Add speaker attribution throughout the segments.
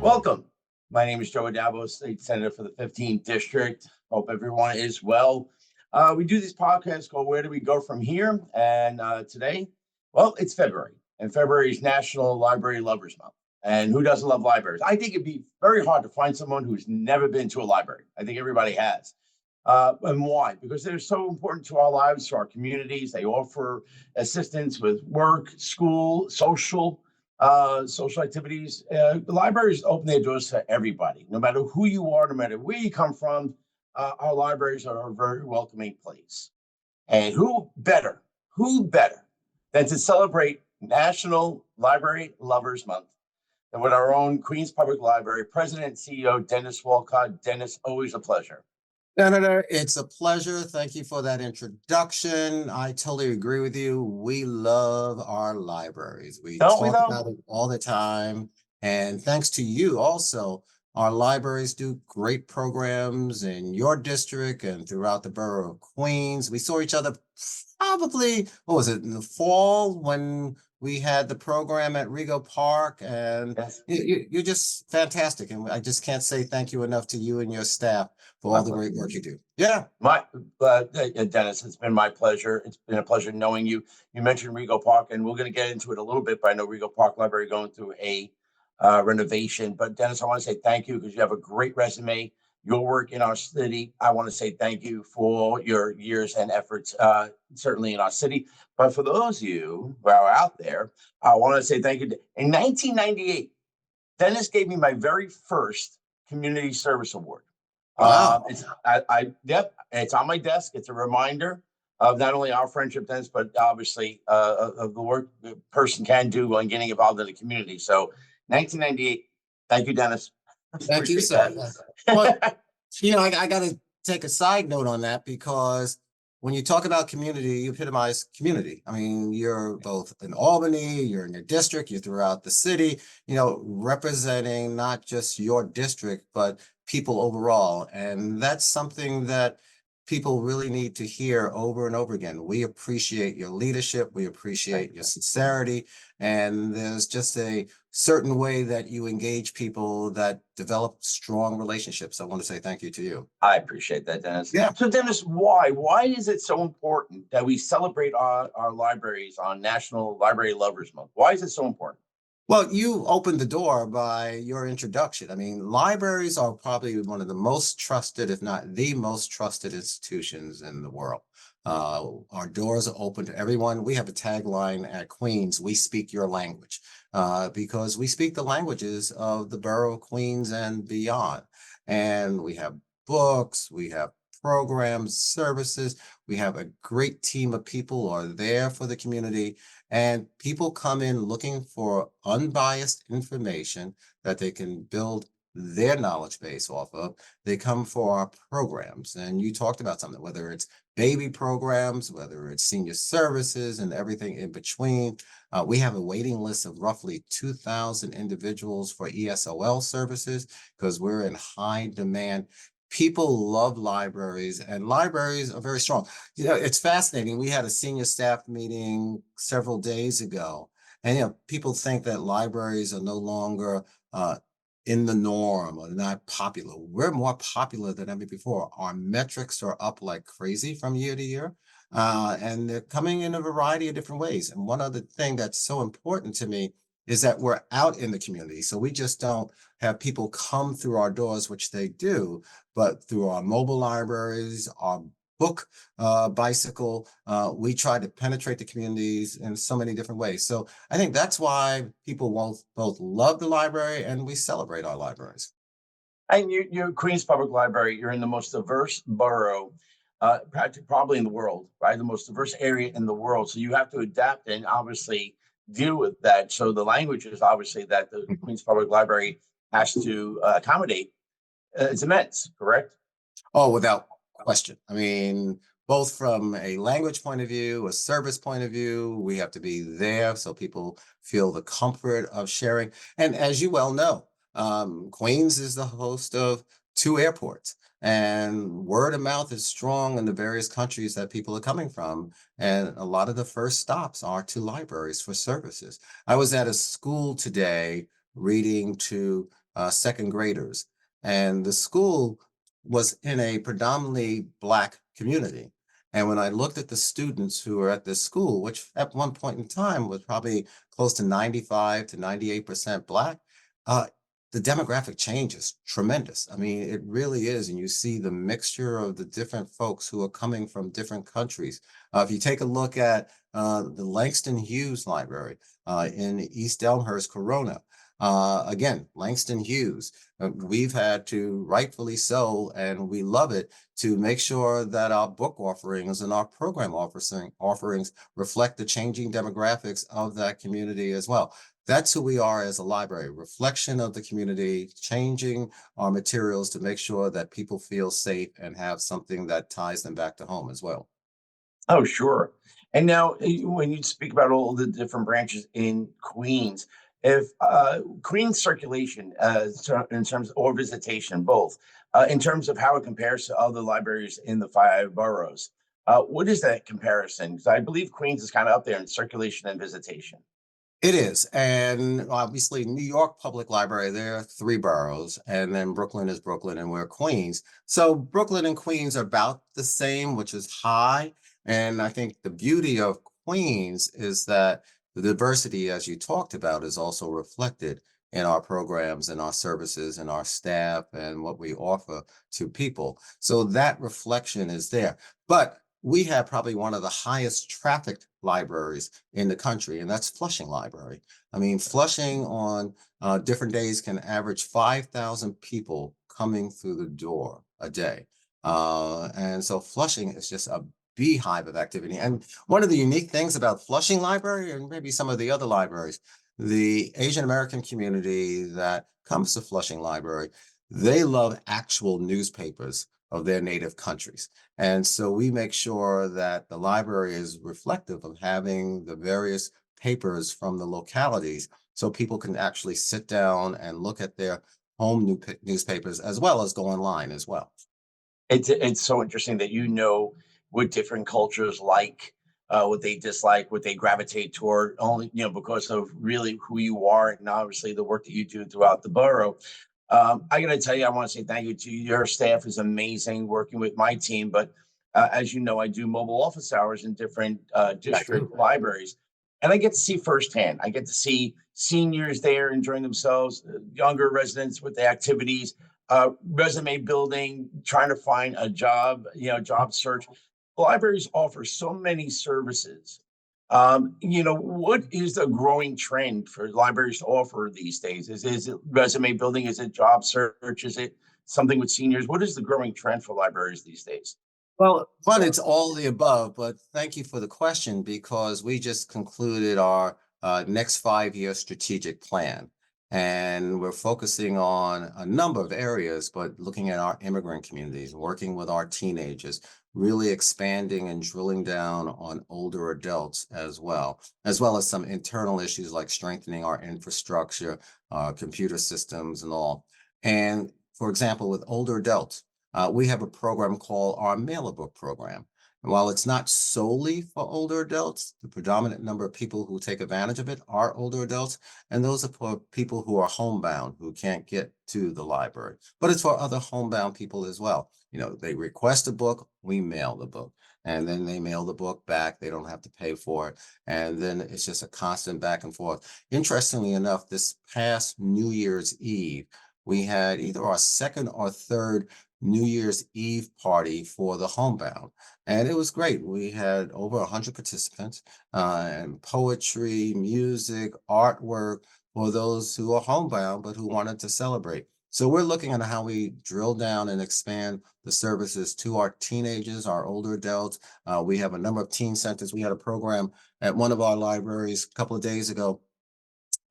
Speaker 1: Welcome. My name is Joe Addabbo, State Senator for the 15th District. Hope everyone is well. We do these podcasts called Where Do We Go From Here? And today, well, it's February, and February is National Library Lovers Month. And who doesn't love libraries? I think it'd be very hard to find someone who's never been to a library. I think everybody has. And why? Because they're so important to our lives, to our communities. They offer assistance with work, school, social activities. The libraries open their doors to everybody, no matter who you are, no matter where you come from. Our libraries are a very welcoming place. And who better than to celebrate National Library Lovers Month than with our own Queens Public Library President and CEO, Dennis Walcott. Dennis, always a pleasure.
Speaker 2: Senator, it's a pleasure. Thank you for that introduction. I totally agree with you. We love our libraries. We
Speaker 1: Don't we
Speaker 2: talk
Speaker 1: though?
Speaker 2: about it all the time. And thanks to you also, our libraries do great programs in your district and throughout the borough of Queens. We saw each other probably, what was it, in the fall when we had the program at Rego Park, and
Speaker 1: Yes.
Speaker 2: you're just fantastic. And I just can't say thank you enough to you and your staff for all the great work you do. Yeah.
Speaker 1: Dennis, it's been my pleasure. It's been a pleasure knowing you. You mentioned Rego Park, and we're going to get into it a little bit, but I know Rego Park Library going through a renovation. But Dennis, I want to say thank you because you have a great resume. Your work in our city. I want to say thank you for your years and efforts, certainly in our city. But for those of you who are out there, I want to say thank you. In 1998, Dennis gave me my very first community service award.
Speaker 2: Wow.
Speaker 1: It's on my desk. It's a reminder of not only our friendship, Dennis, but obviously of the work the person can do when getting involved in the community. So, 1998. Thank you, Dennis.
Speaker 2: Thank you,
Speaker 1: Appreciate
Speaker 2: sir.
Speaker 1: that.
Speaker 2: Well, I got to take a side note on that because when you talk about community, you epitomize community. I mean, you're both in Albany, you're in your district, you're throughout the city, representing not just your district, but people overall. And that's something that people really need to hear over and over again. We appreciate your leadership. We appreciate your sincerity. And there's just a certain way that you engage people that develop strong relationships. I want to say thank you to you.
Speaker 1: I appreciate that, Dennis.
Speaker 2: Yeah.
Speaker 1: So, Dennis, why? Why is it so important that we celebrate our libraries on National Library Lovers Month? Why is it so important?
Speaker 2: Well, you opened the door by your introduction. I mean, libraries are probably one of the most trusted, if not the most trusted institutions in the world. Our doors are open to everyone. We have a tagline at Queens, we speak your language, because we speak the languages of the borough of Queens and beyond. And we have books, we have programs, services. We have a great team of people who are there for the community. And people come in looking for unbiased information that they can build their knowledge base off of. They come for our programs. And you talked about something, whether it's baby programs, whether it's senior services and everything in between. We have a waiting list of roughly 2,000 individuals for ESOL services because we're in high demand. People love libraries, and libraries are very strong. It's fascinating. We had a senior staff meeting several days ago, and people think that libraries are no longer in the norm or not popular. We're more popular than ever before. Our metrics are up like crazy from year to year, and they're coming in a variety of different ways. And one other thing that's so important to me is that we're out in the community. So we just don't have people come through our doors, which they do, but through our mobile libraries, our book bicycle, we try to penetrate the communities in so many different ways. So I think that's why people both love the library and we celebrate our libraries.
Speaker 1: And you're Queens Public Library. You're in the most diverse borough, probably in the world, right? The most diverse area in the world. So you have to adapt and obviously deal with that. So the language is obviously that the Queens Public Library has to accommodate. It's immense, correct?
Speaker 2: Oh, without question. I mean, both from a language point of view, a service point of view, we have to be there so people feel the comfort of sharing. And as you well know, Queens is the host of 2 airports. And word of mouth is strong in the various countries that people are coming from. And a lot of the first stops are to libraries for services. I was at a school today reading to second graders. And the school was in a predominantly Black community. And when I looked at the students who were at this school, which at one point in time was probably close to 95 to 98% Black, uh, the demographic change is tremendous. I mean, it really is. And you see the mixture of the different folks who are coming from different countries. If you take a look at the Langston Hughes Library in East Elmhurst, Corona, again, Langston Hughes, we've had to, rightfully so, and we love it, to make sure that our book offerings and our program offerings reflect the changing demographics of that community as well. That's who we are as a library, reflection of the community, changing our materials to make sure that people feel safe and have something that ties them back to home as well.
Speaker 1: Oh, sure. And now, when you speak about all the different branches in Queens, if Queens circulation, in terms or visitation, both, in terms of how it compares to other libraries in the five boroughs, what is that comparison? Because I believe Queens is kind of up there in circulation and visitation.
Speaker 2: It is. And obviously, New York Public Library, there are three boroughs, and then Brooklyn is Brooklyn, and we're Queens. So Brooklyn and Queens are about the same, which is high. And I think the beauty of Queens is that the diversity, as you talked about, is also reflected in our programs and our services and our staff and what we offer to people. So that reflection is there. But we have probably one of the highest trafficked libraries in the country, and that's Flushing Library. I mean, Flushing on different days can average 5,000 people coming through the door a day. And so Flushing is just a beehive of activity. And one of the unique things about Flushing Library, and maybe some of the other libraries, the Asian American community that comes to Flushing Library, they love actual newspapers of their native countries. And so we make sure that the library is reflective of having the various papers from the localities so people can actually sit down and look at their home newspapers as well as go online as well.
Speaker 1: It's so interesting that you know what different cultures like, what they dislike, what they gravitate toward, only because of really who you are and obviously the work that you do throughout the borough. I got to tell you, I want to say thank you to you. Your staff is amazing working with my team, but as you know, I do mobile office hours in different
Speaker 2: I do.
Speaker 1: district libraries, and I get to see firsthand. I get to see seniors there enjoying themselves, younger residents with the activities, resume building, trying to find a job, job search. Libraries offer so many services. What is the growing trend for libraries to offer these days? Is it resume building? Is it job search? Is it something with seniors? What is the growing trend for libraries these days?
Speaker 2: Well, one, it's all the above, but thank you for the question because we just concluded our next 5-year strategic plan. And we're focusing on a number of areas, but looking at our immigrant communities, working with our teenagers, really expanding and drilling down on older adults as well as some internal issues like strengthening our infrastructure, computer systems, and all. And for example, with older adults, we have a program called our Mailer Book program. And while it's not solely for older adults, the predominant number of people who take advantage of it are older adults. And those are for people who are homebound, who can't get to the library. But it's for other homebound people as well. They request a book, we mail the book. And then they mail the book back. They don't have to pay for it. And then it's just a constant back and forth. Interestingly enough, this past New Year's Eve, we had either our second or third New Year's Eve party for the homebound. And it was great. We had over 100 participants and poetry, music, artwork for those who are homebound, but who wanted to celebrate. So we're looking at how we drill down and expand the services to our teenagers, our older adults. We have a number of teen centers. We had a program at one of our libraries a couple of days ago,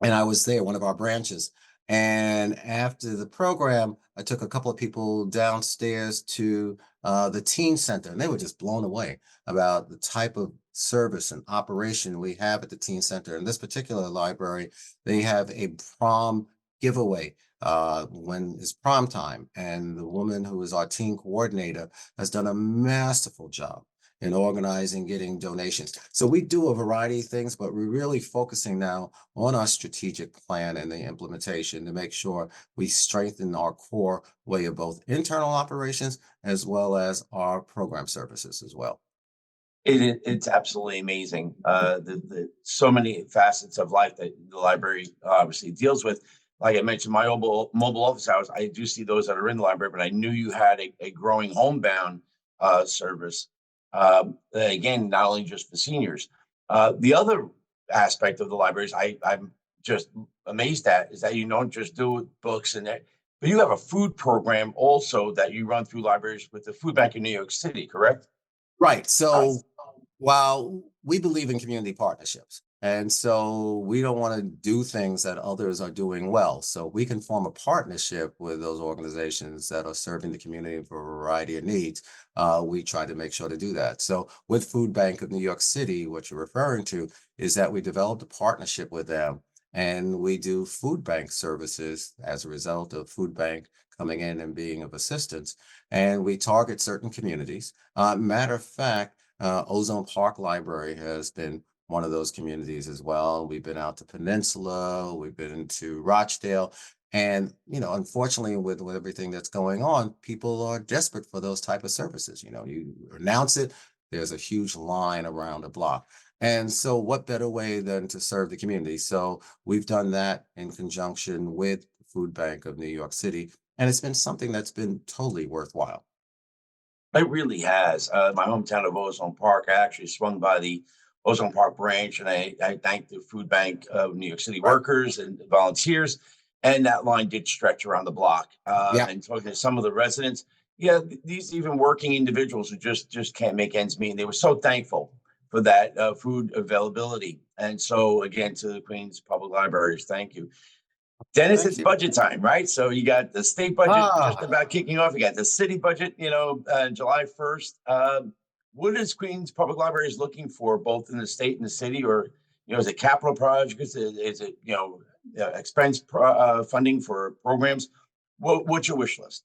Speaker 2: and I was there, one of our branches. And after the program, I took a couple of people downstairs to the teen center, and they were just blown away about the type of service and operation we have at the teen center. In this particular library, they have a prom giveaway when it's prom time, and the woman who is our teen coordinator has done a masterful job in organizing, getting donations. So we do a variety of things, but we're really focusing now on our strategic plan and the implementation to make sure we strengthen our core way of both internal operations as well as our program services as well.
Speaker 1: It's absolutely amazing. The so many facets of life that the library obviously deals with. Like I mentioned, my mobile office hours, I do see those that are in the library, but I knew you had a growing homebound service. Again, not only just for seniors. The other aspect of the libraries I'm just amazed at is that you don't just do books and that, but you have a food program also that you run through libraries with the Food Bank in New York City, correct?
Speaker 2: Right.
Speaker 1: Uh,
Speaker 2: So while we believe in community partnerships, and so we don't want to do things that others are doing well. So we can form a partnership with those organizations that are serving the community for a variety of needs. We try to make sure to do that. So with Food Bank of New York City, what you're referring to is that we developed a partnership with them and we do food bank services as a result of Food Bank coming in and being of assistance. And we target certain communities. Matter of fact, Ozone Park Library has been one of those communities as well. We've been out to Peninsula, we've been to Rochdale, and unfortunately, with everything that's going on, people are desperate for those type of services. You announce it, there's a huge line around the block. And so, what better way than to serve the community? So, we've done that in conjunction with Food Bank of New York City, and it's been something that's been totally worthwhile.
Speaker 1: It really has. My hometown of Ozone Park, I actually swung by the Ozone Park branch and I thanked the Food Bank of New York City
Speaker 2: Right.
Speaker 1: workers and volunteers. And that line did stretch around the block.
Speaker 2: Yeah.
Speaker 1: And talking to some of the residents, yeah, these even working individuals who just can't make ends meet. And they were so thankful for that food availability. And so, again, to the Queens Public Libraries, thank you. Dennis,
Speaker 2: Thank
Speaker 1: it's
Speaker 2: you.
Speaker 1: budget time, right? So you got the state budget just
Speaker 2: Ah,
Speaker 1: about kicking off. You got the city budget, July 1st. What is Queens Public Library is looking for, both in the state and the city, or is it capital projects? Is it expense funding for programs? What's your wish list?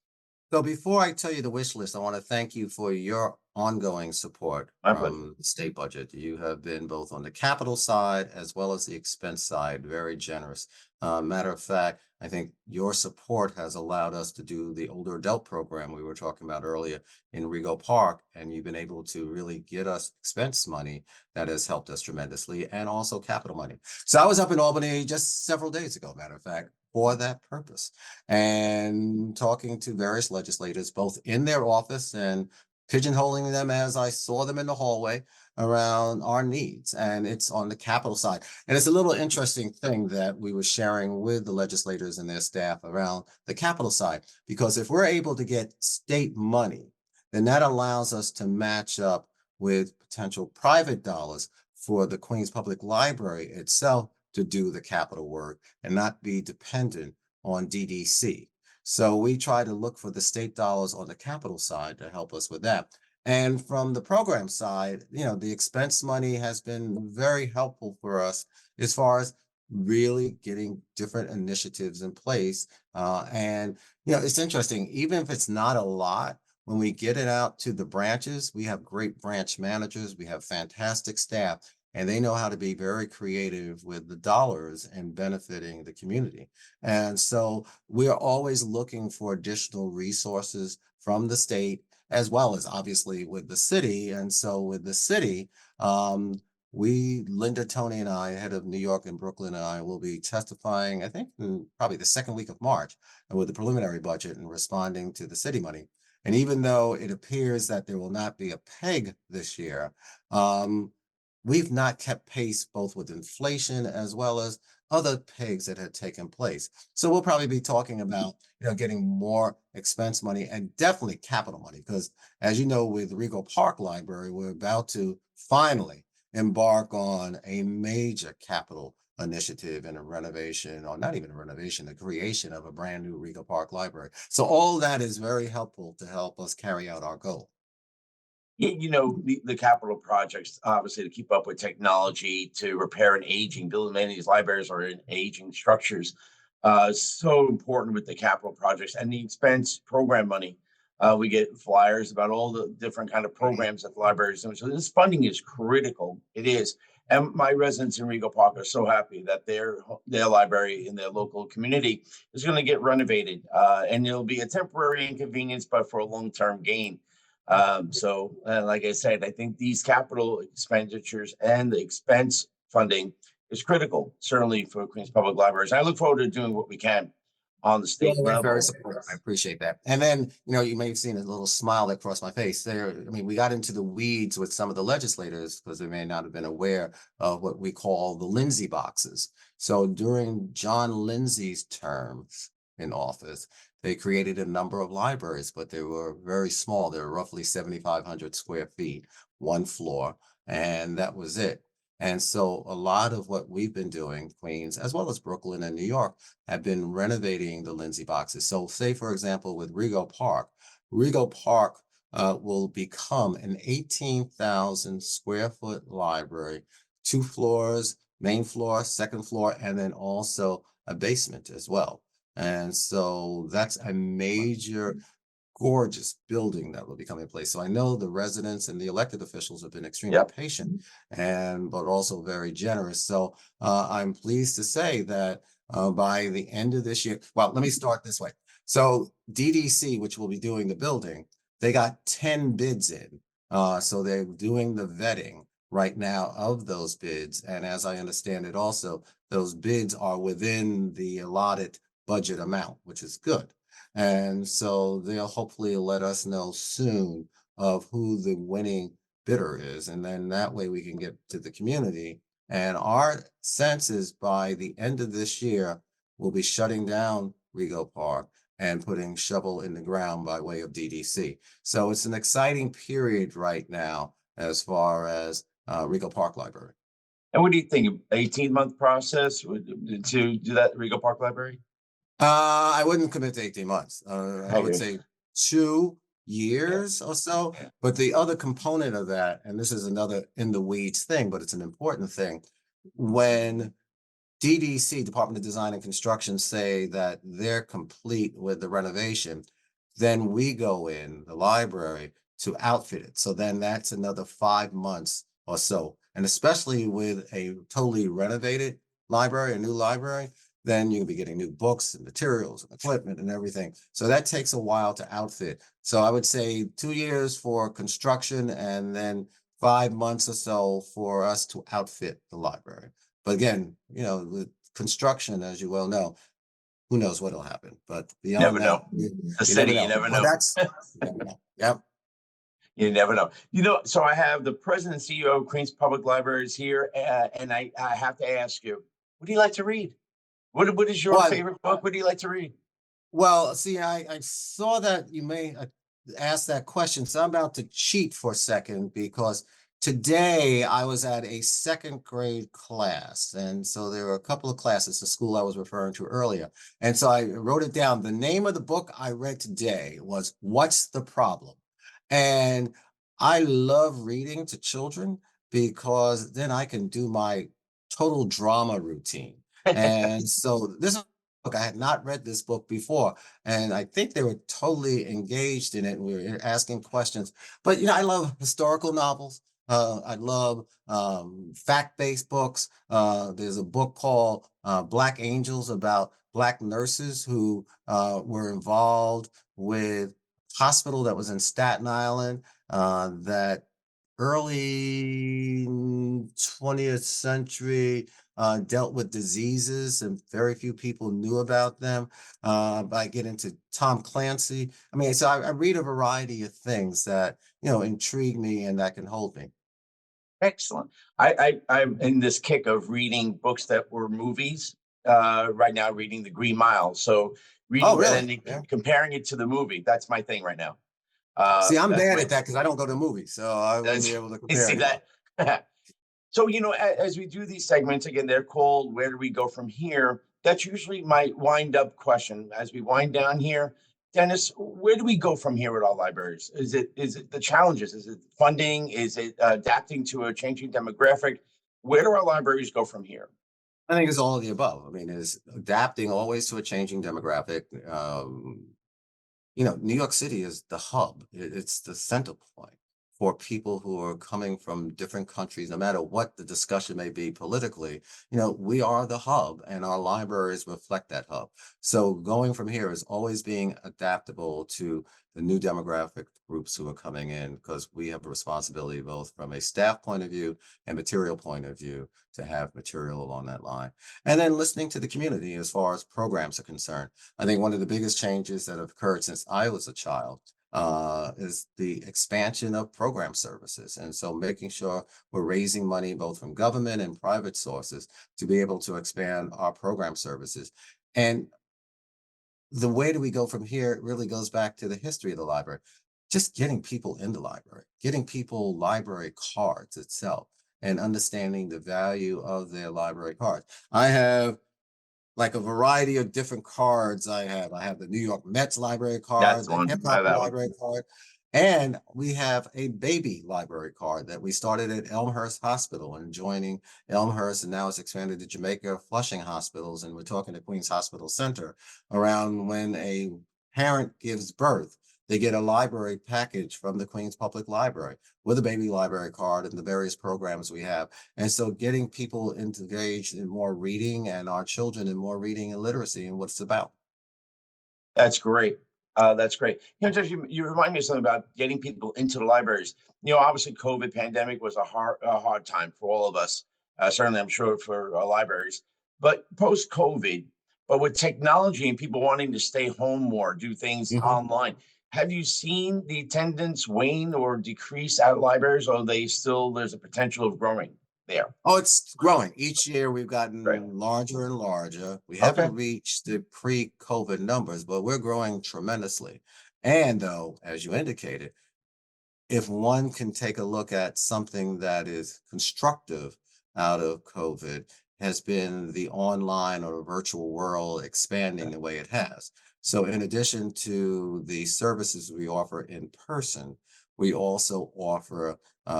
Speaker 2: so before I tell you the wish list, I want to thank you for your ongoing support
Speaker 1: My pleasure.
Speaker 2: from the state budget. You have been both on the capital side as well as the expense side, very generous. Matter of fact, I think your support has allowed us to do the older adult program we were talking about earlier in Rego Park, and you've been able to really get us expense money that has helped us tremendously, and also capital money. So I was up in Albany just several days ago, matter of fact, for that purpose and talking to various legislators, both in their office and pigeonholing them as I saw them in the hallway around our needs. And it's on the capital side. And it's a little interesting thing that we were sharing with the legislators and their staff around the capital side, because if we're able to get state money, then that allows us to match up with potential private dollars for the Queens Public Library itself to do the capital work and not be dependent on DDC. So we try to look for the state dollars on the capital side to help us with that. And from the program side, the expense money has been very helpful for us as far as really getting different initiatives in place. And it's interesting, even if it's not a lot, when we get it out to the branches, we have great branch managers, we have fantastic staff, and they know how to be very creative with the dollars and benefiting the community. And so we are always looking for additional resources from the state, as well as obviously with the city. And so with the city, Linda, Tony, and I, head of New York and Brooklyn, and I will be testifying, I think, in probably the second week of March, with the preliminary budget and responding to the city money. And even though it appears that there will not be a peg this year, we've not kept pace both with inflation as well as other pegs that had taken place. So we'll probably be talking about, getting more expense money and definitely capital money, because as you know, with Regal Park Library, we're about to finally embark on a major capital initiative and a renovation, or not even a renovation, the creation of a brand new Regal Park Library. So all that is very helpful to help us carry out our goal.
Speaker 1: The capital projects, obviously, to keep up with technology, to repair an aging building. Many of these libraries are in aging structures. So important with the capital projects and the expense program money. We get flyers about all the different kind of programs that the library is doing. So this funding is critical. It is. And my residents in Rego Park are so happy that their library in their local community is going to get renovated. And it'll be a temporary inconvenience, but for a long-term gain. Like I said, I think these capital expenditures and the expense funding is critical, certainly for Queens Public Libraries. I look forward to doing what we can on the
Speaker 2: Yeah,
Speaker 1: state
Speaker 2: we're very
Speaker 1: level.
Speaker 2: supportive. I appreciate that. And then, you may have seen a little smile that crossed my face there. I mean, we got into the weeds with some of the legislators because they may not have been aware of what we call the Lindsay boxes. So during John Lindsay's terms in office, they created a number of libraries, but they were very small. They were roughly 7,500 square feet, one floor, and that was it. And so a lot of what we've been doing, Queens, as well as Brooklyn and New York, have been renovating the Lindsay boxes. So say, for example, with Rego Park will become an 18,000 square foot library, 2 floors, main floor, second floor, and then also a basement as well. And so that's a major gorgeous building that will be coming in place. So I know the residents and the elected officials have been extremely
Speaker 1: Yep.
Speaker 2: patient but also very generous. So I'm pleased to say that by the end of this year, well, let me start this way. So DDC, which will be doing the building, they got 10 bids in. So they're doing the vetting right now of those bids. And as I understand it also, those bids are within the allotted budget amount, which is good. And so they'll hopefully let us know soon of who the winning bidder is. And then that way we can get to the community. And our sense is by the end of this year, we'll be shutting down Rego Park and putting shovel in the ground by way of DDC. So it's an exciting period right now as far as Rego Park Library.
Speaker 1: And what do you think? 18-month process to do that Rego Park Library?
Speaker 2: I wouldn't commit to 18 months. I would
Speaker 1: Okay.
Speaker 2: say 2 years or so.
Speaker 1: Yeah.
Speaker 2: But the other component of that, and this is another in the weeds thing, but it's an important thing. When DDC, Department of Design and Construction, say that they're complete with the renovation, then we go in the library to outfit it. So then that's another 5 months or so. And especially with a totally renovated library, a new library, then you'll be getting new books and materials and equipment and everything. So that takes a while to outfit. So I would say 2 years for construction and then 5 months or so for us to outfit the library. But again, with construction, as you well know, who knows what'll happen? But
Speaker 1: Never
Speaker 2: beyond that,
Speaker 1: know.
Speaker 2: you
Speaker 1: The
Speaker 2: you never
Speaker 1: city, you
Speaker 2: know.
Speaker 1: never
Speaker 2: Well,
Speaker 1: know.
Speaker 2: you never know. Yep.
Speaker 1: You never know. So I have the president and CEO of Queens Public Libraries here, and I have to ask you, what do you like to read? What is your
Speaker 2: Well,
Speaker 1: favorite book? What do you like to read?
Speaker 2: Well, see, I saw that you may ask that question, so I'm about to cheat for a second because today I was at a second grade class, and so there were a couple of classes, the school I was referring to earlier, and so I wrote it down. The name of the book I read today was "What's the Problem?" And I love reading to children because then I can do my total drama routine. And so this book, I had not read this book before, and I think they were totally engaged in it. And we were asking questions. But I love historical novels. I love fact-based books. There's a book called Black Angels about Black nurses who were involved with hospital that was in Staten Island that early 20th century dealt with diseases and very few people knew about them. I get into Tom Clancy. I mean, so I read a variety of things that, intrigue me and that can hold me.
Speaker 1: Excellent. I'm in this kick of reading books that were movies. Right now, reading The Green Mile. So
Speaker 2: Oh,
Speaker 1: reading
Speaker 2: really?
Speaker 1: and then
Speaker 2: Yeah.
Speaker 1: comparing it to the movie. That's my thing right now.
Speaker 2: See, I'm
Speaker 1: That's
Speaker 2: bad
Speaker 1: my
Speaker 2: at that because I don't go to movies, so I wouldn't be able to
Speaker 1: you
Speaker 2: compare
Speaker 1: see
Speaker 2: anyone.
Speaker 1: that. So, as we do these segments, again, they're called Where Do We Go From Here? That's usually my wind up question. As we wind down here, Dennis, where do we go from here with our libraries? Is it the challenges? Is it funding? Is it adapting to a changing demographic? Where do our libraries go from here?
Speaker 2: I think it's all of the above. I mean, is adapting always to a changing demographic. New York City is the hub. It's the center point for people who are coming from different countries, no matter what the discussion may be politically. We are the hub, and our libraries reflect that hub. So going from here is always being adaptable to the new demographic groups who are coming in, because we have a responsibility both from a staff point of view and material point of view to have material along that line. And then listening to the community as far as programs are concerned. I think one of the biggest changes that have occurred since I was a child is the expansion of program services. And so making sure we're raising money both from government and private sources to be able to expand our program services. And the way do we go from here? It really goes back to the history of the library. Just getting people in the library, getting people library cards itself, and understanding the value of their library cards. I have like a variety of different cards. I have the New York Mets library
Speaker 1: That's
Speaker 2: card,
Speaker 1: the
Speaker 2: the
Speaker 1: one.
Speaker 2: hip
Speaker 1: I
Speaker 2: hop
Speaker 1: have that one.
Speaker 2: library card, and we have a baby library card that we started at Elmhurst Hospital and joining Elmhurst, and now it's expanded to Jamaica Flushing hospitals, and we're talking to Queens Hospital Center around when a parent gives birth. They get a library package from the Queens Public Library with a baby library card and the various programs we have. And so getting people engaged in more reading and our children in more reading and literacy and what it's about.
Speaker 1: That's great. That's great. Josh, you remind me of something about getting people into the libraries. Obviously, COVID pandemic was a hard time for all of us. Certainly, I'm sure for libraries. But post COVID, but with technology and people wanting to stay home more, do things
Speaker 2: Mhm.
Speaker 1: online, have you seen the attendance wane or decrease at libraries, or there's a potential of growing there?
Speaker 2: Oh, it's growing. Each year we've
Speaker 1: Right.
Speaker 2: gotten larger and larger. We
Speaker 1: Okay.
Speaker 2: haven't reached the pre-COVID numbers, but we're growing tremendously. And though, as you indicated, if one can take a look at something that is constructive out of COVID, has been the online or the virtual world expanding the way it has. So, in addition to the services we offer in person, we also offer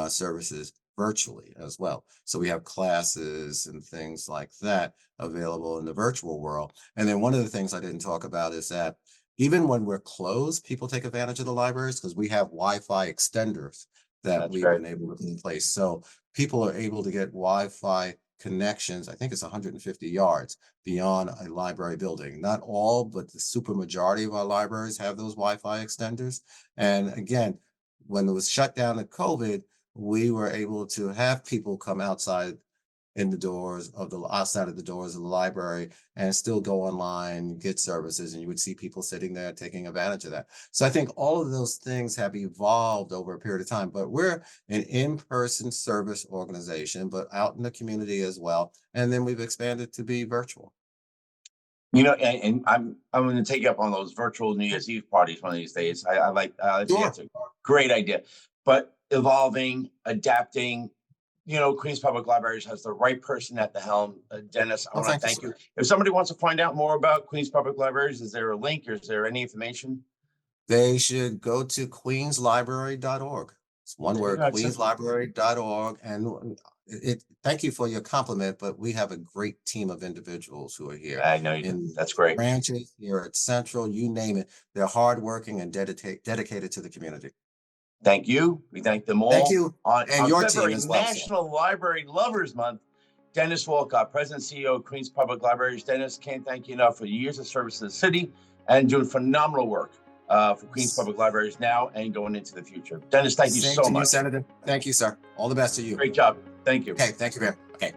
Speaker 2: services virtually as well. So, we have classes and things like that available in the virtual world. And then, one of the things I didn't talk about is that even when we're closed, people take advantage of the libraries because we have Wi-Fi extenders that
Speaker 1: That's
Speaker 2: we've
Speaker 1: great.
Speaker 2: been able to put in place. So people are able to get Wi-Fi connections. I think it's 150 yards beyond a library building. Not all, but the super majority of our libraries have those Wi-Fi extenders. And again, when it was shut down at COVID, we were able to have people come outside of the doors of the library and still go online, get services, and you would see people sitting there taking advantage of that. So I think all of those things have evolved over a period of time, but we're an in-person service organization, but out in the community as well. And then we've expanded to be virtual.
Speaker 1: And I'm going to take you up on those virtual New Year's Eve parties one of these days. I think
Speaker 2: Sure.
Speaker 1: it's a great idea. But evolving, adapting. Queens Public Libraries has the right person at the helm. Dennis, I
Speaker 2: Well,
Speaker 1: want to
Speaker 2: thank you,
Speaker 1: thank you.
Speaker 2: sir.
Speaker 1: If somebody wants to find out more about Queens Public Libraries, is there a link or is there any information?
Speaker 2: They should go to queenslibrary.org. It's one
Speaker 1: There you
Speaker 2: word,
Speaker 1: go. It's simple.
Speaker 2: queenslibrary.org. And thank you for your compliment, but we have a great team of individuals who are here
Speaker 1: I know you do.
Speaker 2: in
Speaker 1: That's great.
Speaker 2: branches, here at Central, you name it. They're hardworking and dedicated to the community.
Speaker 1: Thank you. We thank them
Speaker 2: Thank
Speaker 1: all.
Speaker 2: you.
Speaker 1: On,
Speaker 2: And
Speaker 1: on
Speaker 2: your team
Speaker 1: February
Speaker 2: as well, sir.
Speaker 1: National Library Lovers Month, Dennis Walcott, President and CEO of Queens Public Libraries. Dennis, can't thank you enough for years of service to the city and doing phenomenal work for Queens
Speaker 2: S-
Speaker 1: Public Libraries now and going into the future. Dennis, thank you
Speaker 2: Same
Speaker 1: so
Speaker 2: to you,
Speaker 1: much.
Speaker 2: Senator. Thank you, sir. All the best to you.
Speaker 1: Great job. Thank you.
Speaker 2: Okay. Thank you, man. Okay.